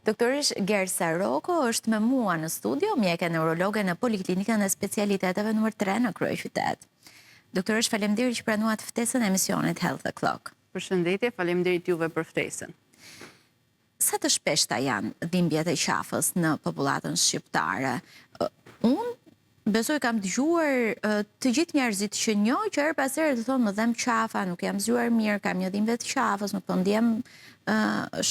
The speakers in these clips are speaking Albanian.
Doktorish Gersa Roko është me mua në studio, mjeke neurologe në Poliklinikën e Specialiteteve nr. 3 në Kryeqytet. Doktorish, faleminderit që pranuat ftesën e emisionit Health O'Clock. Përshëndetje, faleminderit juve për ftesën. Sa të shpeshta janë dhimbjet e qafës në popullatën shqiptare? Unë besoj kam dëgjuar të gjithë njerëzit që njoh që her pas here të thonë më dhem qafa, nuk jam zgjuar mirë, kam një dhimbje të qafës, nuk po ndjem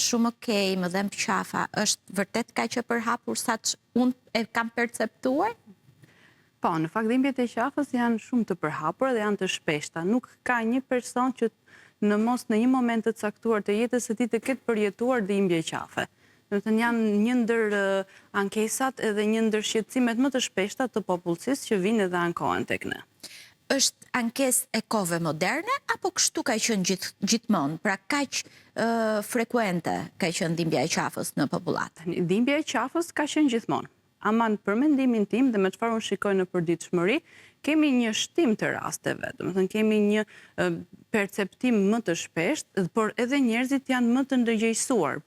shumë okej, më dhem qafa. Është vërtet kaq e përhapur sa unë e kam perceptuar? Po, në fakt dhimbjet e qafës janë shumë të përhapura dhe janë të shpeshta. Nuk ka një person që në një moment të caktuar të jetës së tij të ketë përjetuar dhimbje qafe. Do të thënë janë një ndër ankesat edhe një ndër shqetësimet më të shpeshta të popullsisë që vinë dhe ankohen tek ne. Është ankesë e kohëve moderne apo kështu ka qenë gjithmonë? Pra kaq frekuente ka qenë dhimbja e qafës në popullat? Dhimbja e qafës ka qenë gjithmonë. Ama për mendimin tim dhe me çfarë unë shikoj në përditshmëri, kemi një shtim të rasteve, do të thënë kemi një perceptim më të shpeshtë, por edhe njerëzit janë më të ndërgjegjësuar,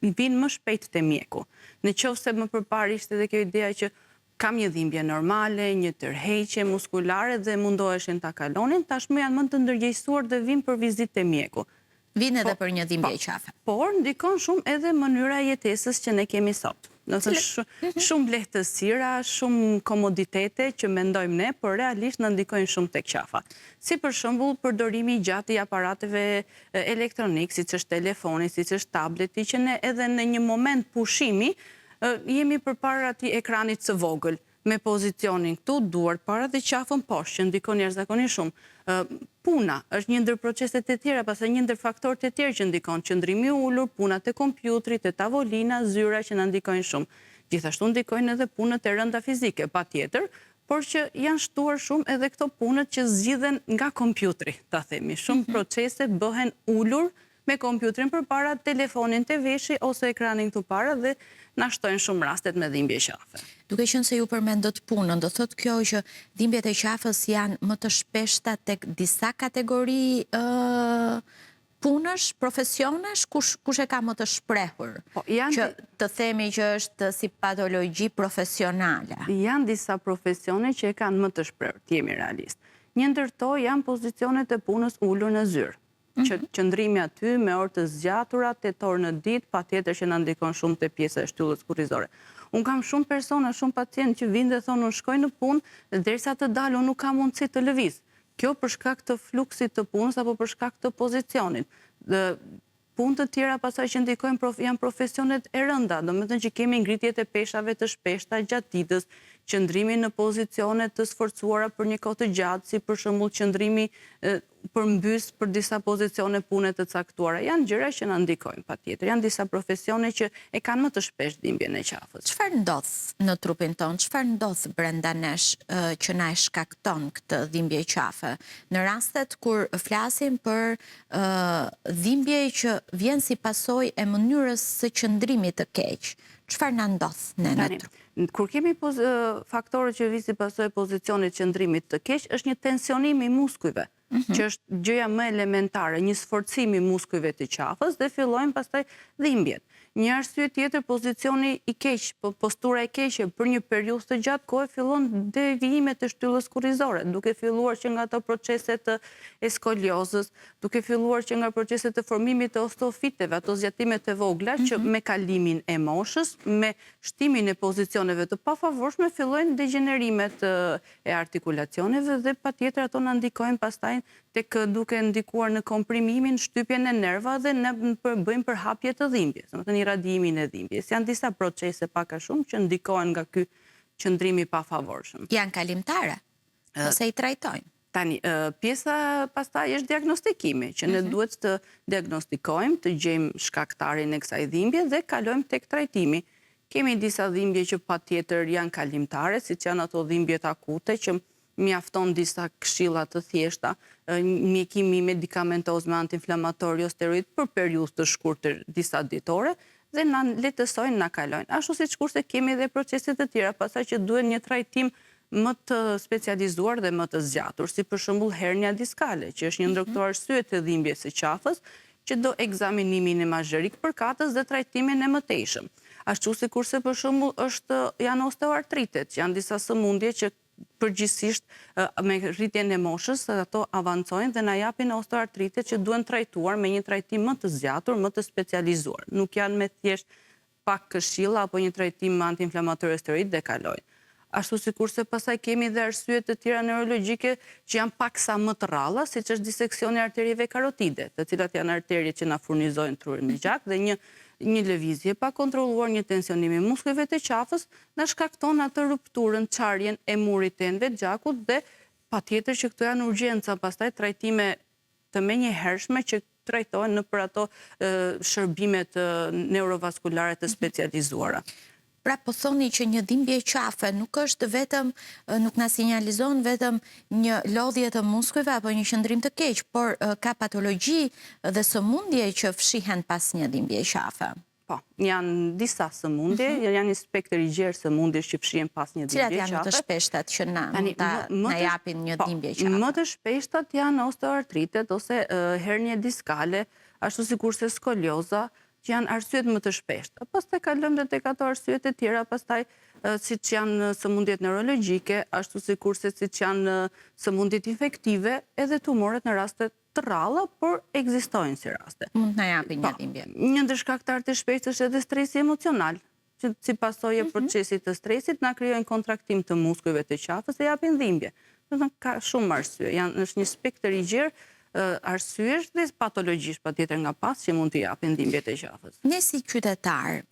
vinë më shpejt te mjeku. Nëse më përpara ishte edhe kjo ideja që kam një dhimbje normale, një tërheqje muskulare dhe mundoheshin ta kalonin, tashmë janë më të ndërgjegjësuar dhe vinë për vizitë te mjeku. Vinë edhe për një dhimbje qafe. Por ndikon shumë edhe mënyra e jetesës që ne kemi sot. Do të thënë shumë lehtësira, shumë komoditete që mendojmë ne, por realisht na ndikojnë shumë tek qafa. Si për shembull përdorimi i gjatë i aparateve elektronik, siç është telefoni, siç është tableti, që ne edhe në një moment pushimi jemi përpara atij ekranit të vogël, me pozicionin këtu, duart para dhe qafën poshtë, që ndikon jashtëzakonisht shumë. Puna është një ndër proceset e tjera, pastaj një ndër faktorët e tjerë që ndikon, qëndrimi i ulur, punat e kompjuterit, e tavolina, zyra që na ndikojnë shumë. Gjithashtu ndikojnë edhe punët e rënda fizike, patjetër, por që janë shtuar shumë edhe këto punët që zgjidhen nga kompjuteri, ta themi. Shumë procese bëhen ulur me kompjuterin përpara, telefonin te veshi ose ekranin këtu para dhe na shtojnë shumë rastet me dhimbje qafe. Duke qenë se ju përmendët punën, do thotë kjo që dhimbjet e qafës janë më të shpeshta tek disa kategori punësh, profesionesh, kush e ka më të shprehur? Që të themi që është si patologji profesionale. Janë disa profesione që e kanë më të shprehur, të jemi realist. Një ndër to janë pozicionet e punës ulur në zyrë. Qëndrimi aty me orë të zgjatura, 8 orë në ditë, patjetër që na ndikon shumë te pjesa e shtyllës kurrizore. Unë kam shumë persona, shumë pacientë që vinë dhe thonë unë shkoj në punë dhe derisa të dalë unë nuk kam mundësi të lëviz. Kjo për shkak të fluksit të punës apo për shkak të pozicionit. Punë të tjera pasaj që ndikojnë janë profesionet e rënda, do me thënë që kemi ngritjet e peshave të shpeshta gjatë ditës, qëndrimi në pozicionet të sforcuara për një kohë të gjatë, si për shembull qëndrimi përmbys për disa pozicione pune të caktuara. Janë gjëra që na ndikojnë patjetër. Janë disa profesione që e kanë më të shpeshtë dhimbjen e qafës. Çfarë ndodh në trupin tonë? Çfarë ndodh brenda nesh që na e shkakton këtë dhimbje qafe? Në rastet kur flasim për dhimbje që vjen si pasojë e mënyrës së qëndrimit të keq, çfarë na ndodh në trup? Kur kemi faktorët që vijnë si pasojë e pozicionit qëndrimit të keq, është një tensionim i muskujve, që është gjëja më elementare, një sforcim i muskujve të qafës dhe fillojnë pastaj dhimbjet. Një arsye tjetër, pozicioni i keq, postura e keqe për një periudhë të gjatë kohë fillon devijimet e shtyllës kurrizore, duke filluar që nga ato proceset e skoliozës, duke filluar që nga proceset e formimit të osteofiteve, ato zgjatimet e vogla që me kalimin e moshës, me shtimin e pozicioneve të pafavorshme fillojnë degenerimet e artikulacioneve dhe patjetër ato na ndikojnë pastaj tek duke ndikuar në komprimimin, shtypjen e nervave dhe ne bëjmë përhapje të dhimbjes, domethënë iradimin e dhimbjes. Janë disa procese pak a shumë që ndikohen nga ky qëndrim i pafavorshëm. Janë kalimtare ose i trajtojnë? Tani, pjesa pastaj është diagnostikimi, që ne duhet të diagnostikojmë, të gjejmë shkaktarin e kësaj dhimbje dhe kalojmë tek trajtimi. Kemi disa dhimbje që patjetër janë kalimtare, siç janë ato dhimbjet akute që mjafton disa këshilla të thjeshta, mjekimi medikamentoz me antiinflamator jo steroid për periudhë të shkurtër disa ditore dhe na lehtësojnë, na kalojnë. Ashtu siç kurse kemi edhe procese të tjera, pastaj që duhet një trajtim më të specializuar dhe më të zgjatur, si për shembull hernia diskale, që është një ndër këto arsye të dhimbjes së qafës, që do ekzaminimin imazherik përkatës dhe trajtimin e mëtejshëm. Ashtu sikurse për shembull janë osteoartritet, që janë disa sëmundje që përgjithsisht me rritjen e moshës ato avancojnë dhe na japin osteoartritet që duhen trajtuar me një trajtim më të zgjatur, më të specializuar. Nuk janë me thjesht pak këshilla apo një trajtim antiinflamator steroid dhe kalojnë. Ashtu sikurse pastaj kemi dhe arsye të tjera neurologjike që janë paksa më të rralla, siç është diseksioni i arterieve karotide, të cilat janë arterie që na furnizojnë trurin në gjak dhe një lëvizje pa kontrolluar, një tensionim i muskujve të qafës na shkakton atë rupturën, çarjen e murit të enëve të gjakut dhe patjetër që këto janë urgjenca, pastaj trajtime të menjëhershme që trajtohen në për ato shërbimet neurovaskulare të specializuara. Pra po thoni që një dhimbje qafe nuk është vetëm, nuk na sinjalizon vetëm një lodhje të muskujve apo një qëndrim të keq, por ka patologji dhe sëmundje që fshihen pas një dhimbje qafe. Po, janë disa sëmundje, janë një spektër i gjerë sëmundjesh që fshihen pas një dhimbje qafe. Cilat janë të shpeshtat që na japin një dhimbje qafe? Më të shpeshtat janë osteoartritet ose hernie diskale, ashtu sikurse skolioza, që janë arsyet më të shpeshta. Pastaj kalojmë dhe tek ato arsyet e tjera, pastaj siç janë sëmundjet neurologjike, ashtu sikurse siç janë sëmundjet infektive, edhe tumorët në raste të rralla, por ekzistojnë si raste. Mund na japin një dhimbje. Një ndër shkaktarët e shpeshtë është edhe stresi emocional, që si pasojë e procesit të stresit na krijojnë kontraktim të muskujve të qafës dhe japin dhimbje. Do të thonë ka shumë arsye, është një spektër i gjerë arsyesh dhe patologjish patjetër nga pas që mund të japin dhimbjet e qafës. Ne si qytetar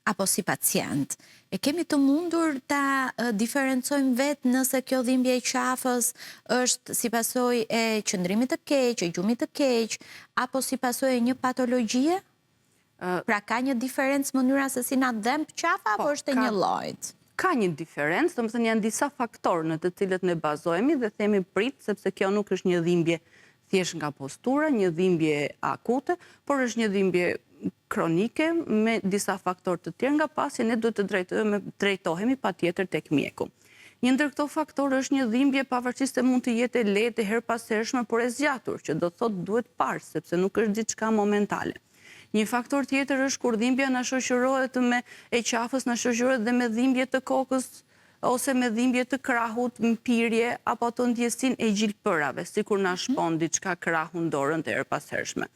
apo si pacient, e kemi të mundur ta diferencojmë vetë nëse kjo dhimbje e qafës është si pasojë e qëndrimit të keq, e gjumit të keq, apo si pasojë e një patologjie? Pra ka një diferencë mënyra se si na dhemb qafa apo është e një llojit? Ka një diferencë, domethënë janë disa faktorë në të cilët ne bazohemi dhe themi prit, sepse kjo nuk është një dhimbje thjesht nga postura, një dhimbje akute, por është një dhimbje kronike me disa faktorë të tjerë nga pasi ne duhet të drejtohemi patjetër tek mjeku. Një ndër këto faktorë është një dhimbje pavarësisht se mund të jetë e lehtë, her pashershme, por e zgjatur, që do thotë duhet parë, sepse nuk është diçka momentale. Një faktor tjetër është kur dhimbja na shoqërohet me e qafës, na shoqërohet dhe me dhimbje të kokës ose me dhimbje të krahut, mpirje, apo ato ndjesin e gjilpërave, sikur na shpon diçka krahu në dorën të herpashershme.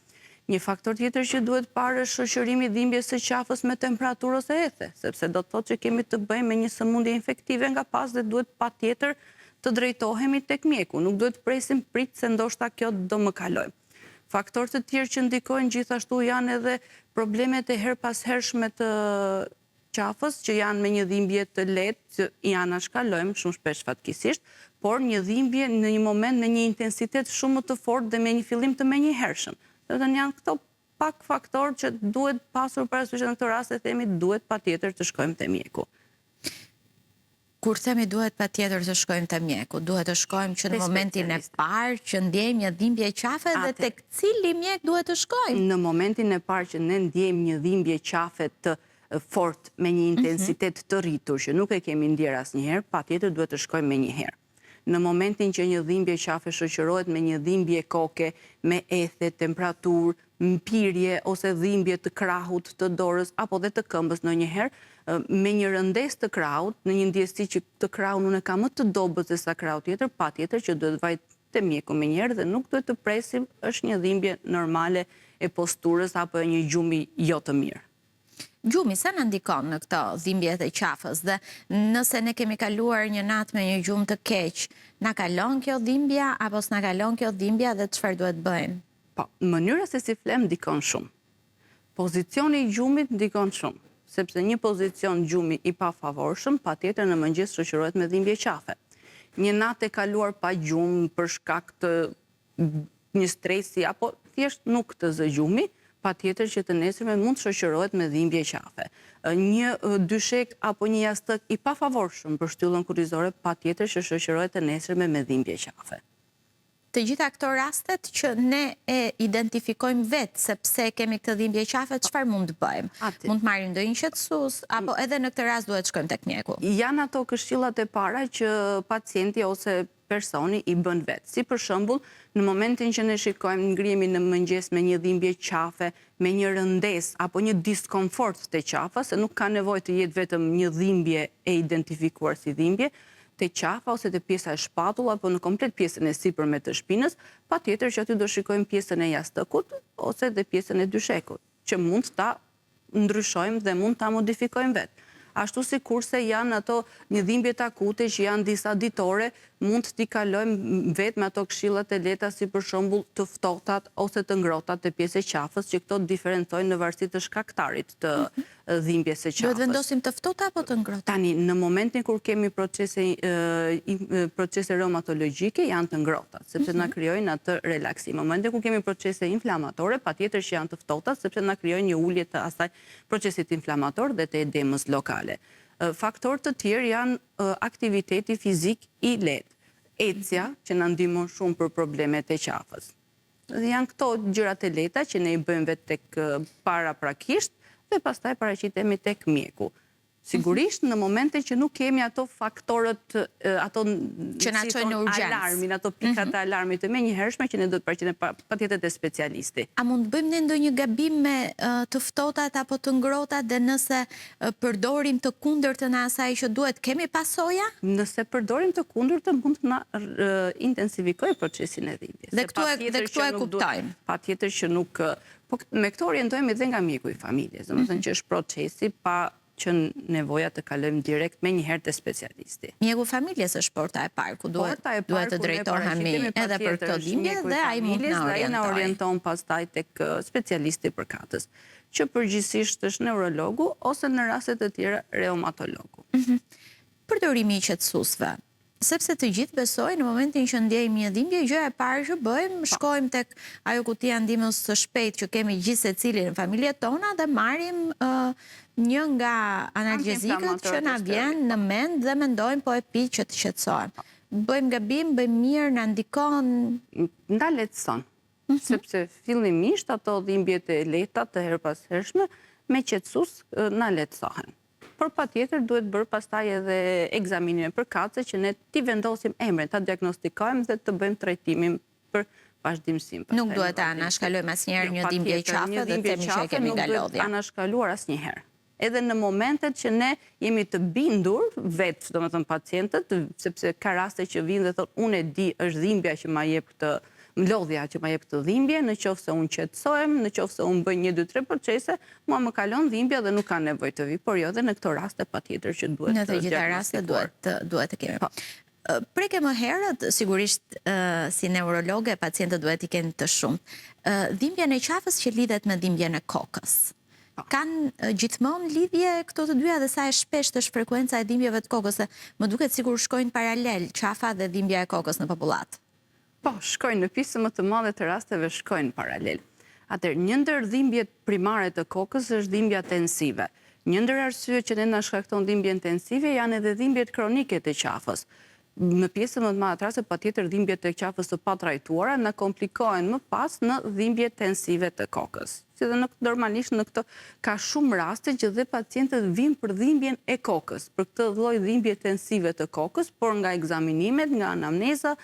Një faktor tjetër që duhet parë është shoqërimi i dhimbjes së qafës me temperaturë ose ethe, sepse do të thotë që kemi të bëjmë me një sëmundje infektive nga pas dhe duhet patjetër të drejtohemi tek mjeku, nuk duhet presim prit se ndoshta kjo do më kaloj. Faktorë të tjerë që ndikojnë gjithashtu janë edhe problemet e herpashershme të qafës, që janë me një dhimbje të lehtë, që i anashkalojmë shumë shpesh fatkeqësisht, por një dhimbje në një moment me një intensitet shumë më të fortë dhe me një fillim të menjëhershëm. Do të thënë janë këto pak faktorë që duhet pasur parasysh në këtë rast, e themi duhet patjetër të shkojmë te mjeku. Kur themi duhet patjetër të shkojmë te mjeku, duhet të shkojmë që në momentin e parë që ndjejmë një dhimbje qafe dhe tek cili mjek duhet të shkojmë? Në momentin e parë që ne ndjejmë një dhimbje qafe të fort me një intensitet të rritur që nuk e kemi ndjer asnjëherë, patjetër duhet të shkojmë menjëherë. Në momentin që një dhimbje qafe shoqërohet me një dhimbje koke, me ethe, temperaturë, mpirje ose dhimbje të krahut, të dorës apo dhe të këmbës ndonjëherë, me një rëndes të krahut, në një ndjesi që të krahu nuk e ka më të dobët se sa krahu tjetër, patjetër që duhet vajt te mjeku menjëherë dhe nuk duhet të presim, është një dhimbje normale e posturës apo e një gjumi jo të mirë. Gjumi, sa në ndikon në këto dhimbjet e qafës dhe nëse ne kemi kaluar një natë me një gjumë të keq, na kalon kjo dhimbja apo s'na kalon kjo dhimbja dhe çfarë duhet bëjmë? Po, mënyra se si flem ndikon shumë. Pozicioni i gjumit ndikon shumë, sepse një pozicion gjumi i pafavorshëm patjetër në mëngjes shoqërohet me dhimbje qafe. Një natë e kaluar pa gjumë për shkak të një stresi apo thjesht nuk të zë gjumi, patjetër që të nesërme mund të shoqërohet me dhimbje qafe. Një dyshek apo një jastëk i pafavorshëm për shtyllën kurrizore, patjetër që shoqërohet të nesërme me dhimbje qafe. Të gjitha këto rastet që ne e identifikojmë vetë sepse kemi këtë dhimbje qafe, çfarë mund të bëjmë? Mund të marrim ndonjë qetësues apo edhe në këtë rast duhet shkojmë tek mjeku? Janë ato këshillat e para që pacienti ose personi i bën vetë. Si për shembull, në momentin që ne shikojmë ngrihemi në mëngjes me një dhimbje qafe, me një rëndes apo një diskomfort të qafa, se nuk ka nevojë të jetë vetëm një dhimbje e identifikuar si dhimbje, të qafa ose të pjesa e shpatull apo në komplet pjesën e sipërme të shpinës, patjetër që aty do shikojmë pjesën e jastëkut ose dhe pjesën e dyshekut, që mund ta ndryshojmë dhe mund ta modifikojmë vetë. Ashtu si kurse janë ato një dhimbje akute që janë disa ditore, mund t'i kalojmë vetë me ato këshillat e lehta si për shembull të ftohtat ose të ngrohtat të pjesë e qafës, që këto diferencojnë në varësi të shkaktarit të dhimbjes së qafës. Duhet vendosim të ftohta apo të ngrohta? Tani, në momentin kur kemi procese reumatologjike, janë të ngrohta, sepse na krijojnë atë relaksim. Në momentin kur kemi procese inflamatore, patjetër që janë të ftohta, sepse na krijojnë një ulje të asaj procesit inflamator dhe të edemës lokale. Faktorë të tjerë janë aktiviteti fizik i lehtë, ecja që na ndihmon shumë për problemet e qafës. Dhe janë këto gjërat e lehta që ne i bëjmë vetë tek paraprakisht dhe pastaj paraqitemi tek mjeku. Sigurisht në momente që nuk kemi ato faktorët, ato që na çojnë në urgjencë, alarmin, ato pikat e alarmit të menjëhershme që ne do të paraqitemi patjetër te specialisti. A mund bëjmë ne ndonjë gabim me të ftohtat apo të ngrohtat dhe nëse përdorim të kundërtën e asaj që duhet, kemi pasoja? Nëse përdorim të kundërtën mund të na intensifikojë procesin e dhimbjes. Dhe këtu e kuptojmë. Patjetër që nuk, po me këto orientojmë edhe nga mjeku i familjes, domethënë që është procesi pa që nevoja të kalojmë direkt me njëherë të specialisti. Mjeku familjes është porta e parë, ku duhet të drejtohemi edhe për këtë dhimbje dhe ai mund na orienton pastaj tek specialisti i përkatës, që përgjithsisht është neurologu ose në raste të tjera reumatologu. Përdorimi i qetësuesve. Sepse të gjithë besojnë në momentin që ndjejmë një dhimbje, gjëja e parë që bëjmë, shkojmë tek ajo kutia ndihmës së shpejtë që kemi gjithë secili në familjet tona dhe marrim një nga analgjezikët që na vjen në mend dhe mendojmë po e pi që të qetësohem. Bëjmë gabim, bëjmë mirë, na ndikon, na lehtëson. Sepse fillimisht ato dhimbjet e lehta të herpashershme me qetësues na lehtësohen. Por patjetër duhet bërë pastaj edhe ekzaminimin e përkatëse që ne t'i vendosim emrin, ta diagnostikojmë dhe të bëjmë trajtimin për vazhdimësim. Nuk duhet ta anashkalojmë asnjëherë një dhimbje qafe dhe të themi që e kemi nga lodhja. Nuk duhet anashkaluar asnjëherë. Edhe në momentet që ne jemi të bindur vetë, domethënë pacientët, sepse ka raste që vinë dhe thonë unë e di është dhimbja që ma jep këtë lodhja që ma jep këtë dhimbje, në qoftë se unë qetësohem, në qoftë se unë bëj 1-2-3 procese, mua më kalon dhimbja dhe nuk ka nevojë të vi, por jo dhe në këto raste patjetër që duhet në të gjitha rastet duhet të kemi. Preke më herët, sigurisht si neurologe, pacientët duhet i kenë të shumë. Dhimbjen e qafës që lidhet me dhimbjen e kokës. Kanë gjithmonë lidhje këto të dyja dhe sa e shpeshtë është frekuenca e dhimbjeve të kokës, se më duket sikur shkojnë paralel qafa dhe dhimbja e kokës në popullat. Po, shkojnë në pjesë më të madhe të rasteve shkojnë paralel. Atëherë, një ndër dhimbjet primare të kokës është dhimbja tensive. Një ndër arsyet që ne na shkakton dhimbjen tensive janë edhe dhimbjet kronike të qafës. Në pjesën më të madhe të rasteve patjetër dhimbjet të qafës së patrajtuara na komplikohen më pas në dhimbjet tensive të kokës. Si dhe normalisht në këto ka shumë raste që dhe pacientët vinë për dhimbjen e kokës, për këtë lloj dhimbje tensive të kokës, por nga ekzaminimet, nga anamneza,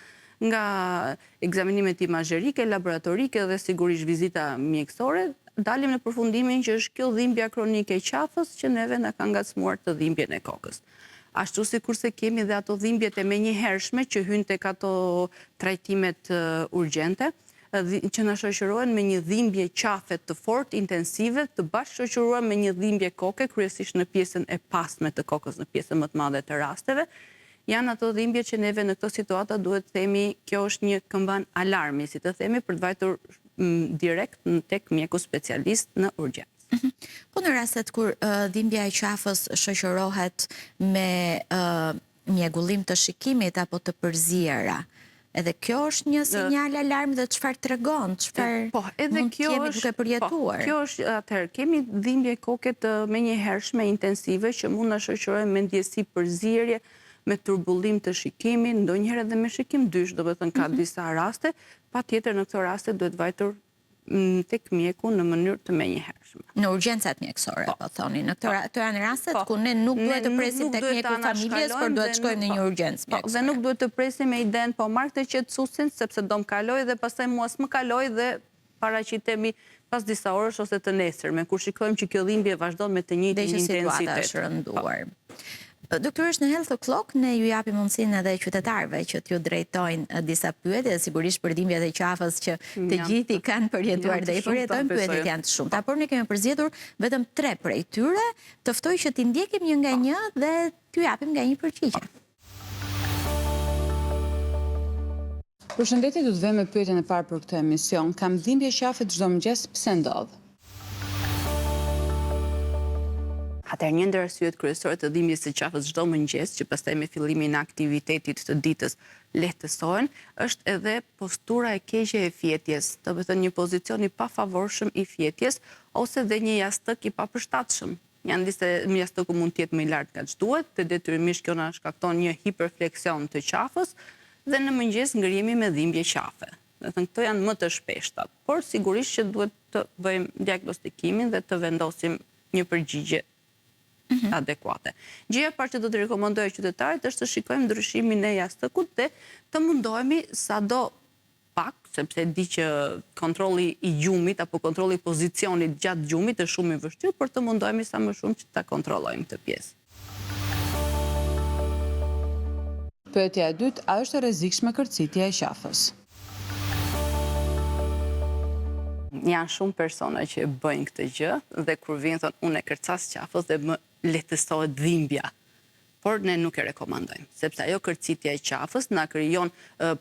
nga ekzaminimet imazherike, laboratorike dhe sigurisht vizita mjekësore, dalim në përfundimin që është kjo dhimbja kronike e qafës që neve na ka ngacmuar të dhimbjen e kokës. Ashtu sikurse kemi dhe ato dhimbjet e menjëhershme që hyjnë tek ato trajtimet urgjente, që na shoqërohen me një dhimbje qafe të fortë, intensive, të bashkëshoqëruar me një dhimbje koke, kryesisht në pjesën e pasme të kokës, në pjesën më të madhe të rasteve. Janë ato dhimbje që neve në këto situata duhet të themi kjo është një këmban alarmi, si të themi, për të vajtur direkt tek mjeku specialist në urgjencë. Po në rastet kur dhimbja e qafës shoqërohet me mjegullim të shikimit apo të përziera, edhe kjo është një sinjal alarm dhe çfarë tregon, çfarë mund të jemi duke përjetuar. Kjo është, atëherë, kemi dhimbje koke të menjëhershme intensive që mund na shoqërojnë me ndjesi përzierje, me turbullim të shikimin, ndonjëherë edhe me shikim dysh, do të thënë ka disa raste, patjetër në këto raste duhet vajtur tek mjeku në mënyrë të menjëhershme. Në urgjencat mjekësore, po thoni. Në këto janë rastet ku ne nuk duhet të presim tek mjeku familjes, por duhet të shkojmë në një urgjencë mjekësore. Dhe nuk duhet të presim me iden, po marrë të qetësuesin sepse do më kaloj dhe pastaj mua s'më kaloj dhe paraqitemi pas disa orësh ose të nesërme, kur shikojmë që kjo dhimbje vazhdon me të njëjtin intensitet. Dhe që situata është rënduar. Doktoresh, në Health O'Clock ne ju japim mundësinë edhe qytetarëve që t'ju drejtojnë disa pyetje, sigurisht për dhimbjet e qafës që të gjithë i kanë përjetuar dhe i përjetojnë, pyetjet janë të shumta, por ne kemi përzgjedhur vetëm 3 prej tyre, të ftoj që t'i ndjekim një nga një dhe t'ju japim nga një përgjigje. Përshëndetje, du të vëmë me pyetjen e parë për këtë emision. Kam dhimbje qafe çdo mëngjes, pse ndodh? Atëherë një ndër arsyet kryesore të dhimbjes së qafës çdo mëngjes, që pastaj me fillimin e aktivitetit të ditës lehtësohen, është edhe postura e keqe e fjetjes, do të thënë një pozicion i pafavorshëm i fjetjes ose dhe një jastëk i papërshtatshëm. Janë disa jastëku mund të jetë më i lartë nga ç'duhet, dhe detyrimisht kjo na shkakton një hiperfleksion të qafës dhe në mëngjes ngrihemi me dhimbje qafe. Do të thënë këto janë më të shpeshta, por sigurisht që duhet të bëjmë diagnostikimin dhe të vendosim një përgjigje adekuate. Gjëja e parë që do të rekomandoj qytetarit është të shikojmë ndryshimin e jastëkut dhe të mundohemi sado pak, sepse di që kontrolli i gjumit apo kontrolli i pozicionit gjatë gjumit është shumë i vështirë, por të mundohemi sa më shumë që ta kontrollojmë këtë pjesë. Pyetja e dytë, a është e rrezikshme kërcitja e qafës? Janë shumë persona që e bëjnë këtë gjë dhe kur vinë thonë unë e kërcas qafës dhe më lehtësohet dhimbja. Por ne nuk e rekomandojmë, sepse ajo kërcitja e qafës na krijon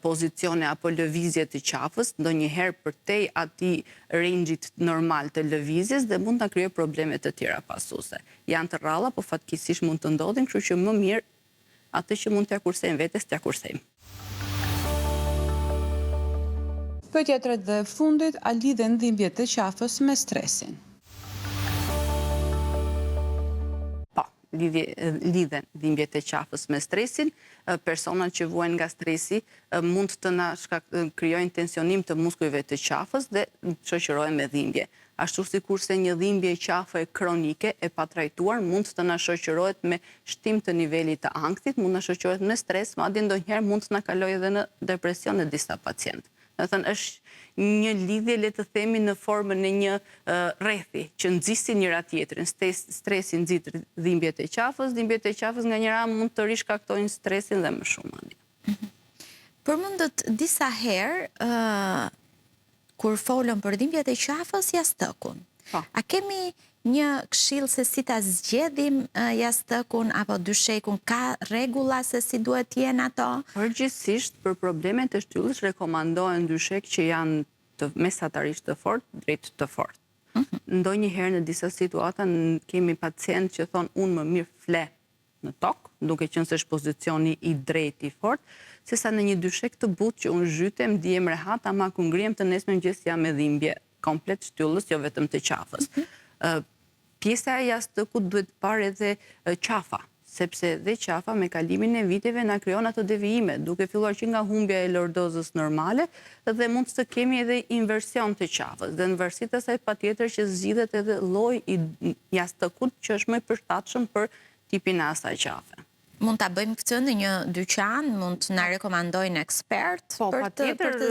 pozicione apo lëvizje të qafës, ndonjëherë përtej atij range-it normal të lëvizjes dhe mund ta krijojë probleme të tjera pasuese. Janë të rralla, po fatkeqësisht mund të ndodhin, kështu që më mirë atë që mund t'ia kursejmë vetes, t'ia kursejmë. Pyetja e tretë dhe e fundit, a lidhen dhimbjet e qafës me stresin? Po, lidhen dhimbjet e qafës me stresin. Personat që vuajnë nga stresi mund të na krijojnë tensionim të muskujve të qafës dhe shoqërohen me dhimbje. Ashtu sikurse një dhimbje qafe kronike e patrajtuar mund të na shoqërohet me shtim të nivelit të ankthit, mund na shoqërohet me stres, madje ndonjëherë mund të na kalojë edhe në depresion në disa pacientë. Do të thënë është një lidhje, le të themi, në formën e një rrethi që nxisin njëra tjetrin. Stresi nxit dhimbjet e qafës nga njëra mund të rishkaktojnë stresin dhe më shumë madje. Përmendët disa herë kur folëm për dhimbjet e qafës jastëkun. A kemi një këshill se si ta zgjedhim jastëkun apo dyshekun, ka rregulla se si duhet të jenë ato? Përgjithsisht për problemet e shtyllës rekomandohen dyshek që janë të mesatarisht të fortë drejt të fortë. Ndonjëherë në disa situata kemi pacient që thonë unë më mirë fle në tokë, duke qenë se është pozicioni i drejtë i fortë, sesa në një dyshek të butë që unë zhytem, ndihem rehat, ama ku ngrihem të nesër mëngjes jam me dhimbje komplet shtyllës, jo vetëm të qafës. Pjesa e jastëkut duhet parë edhe qafa, sepse dhe qafa me kalimin e viteve na krijon ato devijime, duke filluar që nga humbja e lordozës normale dhe mund të kemi edhe inversion të qafës. Dhe në varësi të asaj patjetër që zgjidhet edhe lloji i jastëkut që është më i përshtatshëm për tipin e asaj qafe. Mund ta bëjmë këtë në një dyqan, mund të na rekomandojnë ekspert për të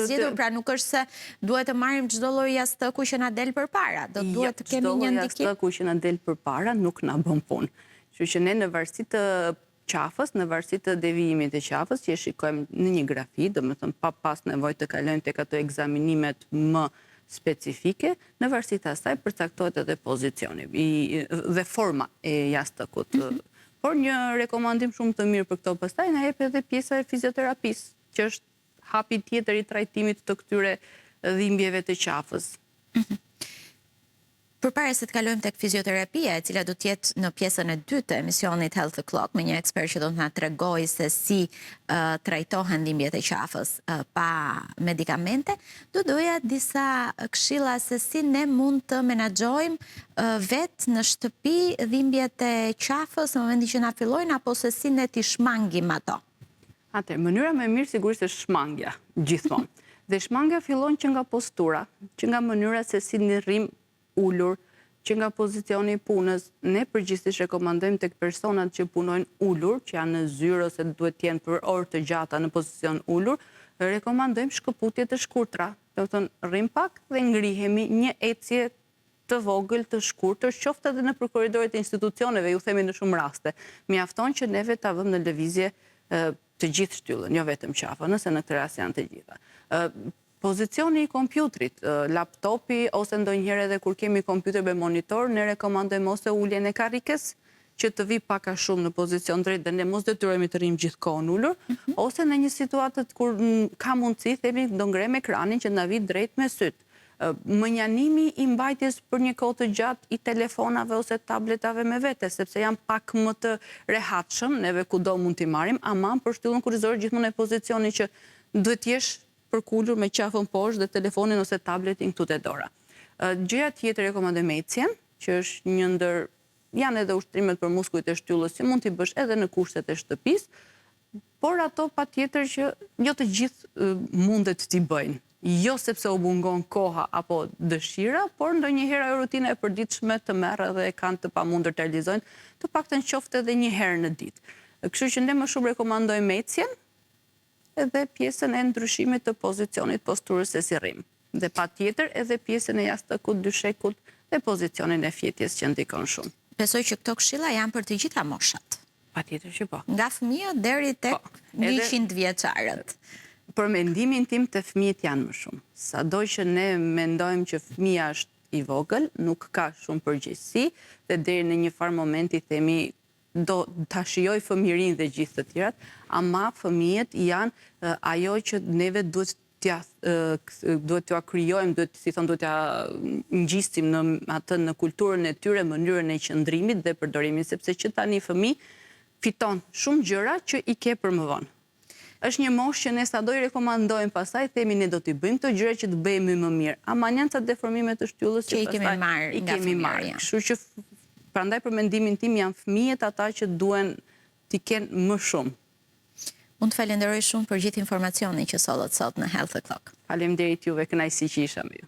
zgjedhur, pra nuk është se duhet të marrim çdo lloj jastëku që na del përpara, do duhet të kemi një ndikim. Çdo lloj jastëku që na del përpara nuk na bën punë. Kështu që ne në varësi të qafës, në varësi të devijimit të qafës, që e shikojmë në një grafi, domethënë pa pas nevojë të kalojmë tek ato ekzaminimet më specifike, në varësi të asaj përcaktohet edhe pozicioni dhe forma e jastëkut. Por një rekomandim shumë të mirë për këto pastaj na jep edhe pjesa e fizioterapisë, që është hapi tjetër i trajtimit të këtyre dhimbjeve të qafës. Përpara se të kalojmë tek fizioterapia, e cila do të jetë në pjesën e dytë të emisionit Health O'Clock, me një ekspert që do të na tregojë se si trajtohen dhimbjet e qafës pa medikamente, do doja disa këshilla se si ne mund të menaxhojmë vetë në shtëpi dhimbjet e qafës në momentin që na fillojnë, apo se si ne t'i shmangim ato. Mënyra më e mirë sigurisht është shmangja, gjithmonë. Dhe shmangja fillon që nga postura, që nga mënyra se si një rrim ullur, që nga pozicioni i punës, ne përgjithsisht rekomandojmë tek personat që punojnë ullur, që janë në zyrë ose duhet të jenë për orë të gjata në pozicion ullur, rekomandojmë shkëputje të shkurtra. Do të thonë rrim pak dhe ngrihemi një ecje të vogël të shkurtër, qoftë edhe në korridoret e institucioneve, ju themi në shumë raste. Mjafton që neve ta vëmë në lëvizje të gjithë shtyllën, jo vetëm qafa, nëse në këtë rast janë të gjitha. Pozicioni i kompjutrit, laptopi, ose ndonjëherë edhe kur kemi kompjuter me monitor, ne rekomandojmë ose uljen e karrikës, që të vi paka shumë në pozicion drejt dhe ne mos detyrojmë të rrim gjithkohën ullur, ose në një situatë kur ka mundësi, themi do ngrem ekranin që na vi drejt me syt. Mënjanimi i mbajtjes për një kohë të gjatë i telefonave ose tabletave me vete, sepse janë pak më të rehatshëm, neve kudo mund t'i marrim, ama për shtyllën kurrizore gjithmonë e pozicioni që duhet jesh përkullur me qafën poshtë dhe telefonin ose tabletin këtu te dora. Gjëja tjetër rekomandojmë ecjen, që është një ndër janë edhe ushtrimet për muskujt e shtyllës që mund t'i bësh edhe në kushtet e shtëpisë, por ato patjetër që jo të gjithë mundet t'i bëjnë. Jo sepse u mungon koha apo dëshira, por ndonjëherë ajo rutina e përditshme të merr dhe e kanë të pamundur të realizojnë, të paktën qoftë edhe një herë në ditë. Kështu që ne më shumë rekomandojmë ecjen edhe pjesën e ndryshimit të pozicionit posturës e si rrim. Dhe patjetër edhe pjesën e jashtëkut, dyshekut dhe pozicionin e fjetjes që ndikon shumë. Besoj që këto këshilla janë për të gjitha moshat. Patjetër që po. Nga fëmijët deri tek 100 vjeçarët. Për mendimin tim të fëmijët janë më shumë. Sado që ne mendojmë që fëmija është i vogël, nuk ka shumë përgjegjësi dhe deri në një farë momenti themi do ta shijoj fëmirin dhe gjithë të tjerat, ama fëmijët janë ajo që neve duhet t'ja krijojmë, duhet t'ja ngjisim në kulturën e tyre, mënyrën e qëndrimit dhe përdorimit, sepse që tani fëmijë fiton shumë gjëra që i ke për më vonë. Është një moshë që ne sado i rekomandojmë pastaj, themi ne do t'i bëjmë këto gjëra që të bëhemi më mirë. Ama janë ca deformime të shtyllës që i kemi marrë nga fëmijëria. Kështu që prandaj për mendimin tim janë fëmijët ata që duhen t'i kenë më shumë. Unë të falenderoj shumë për gjithë informacionin që sollët sot në Health O'Clock. Faleminderit juve, kënaqësi që isha me ju.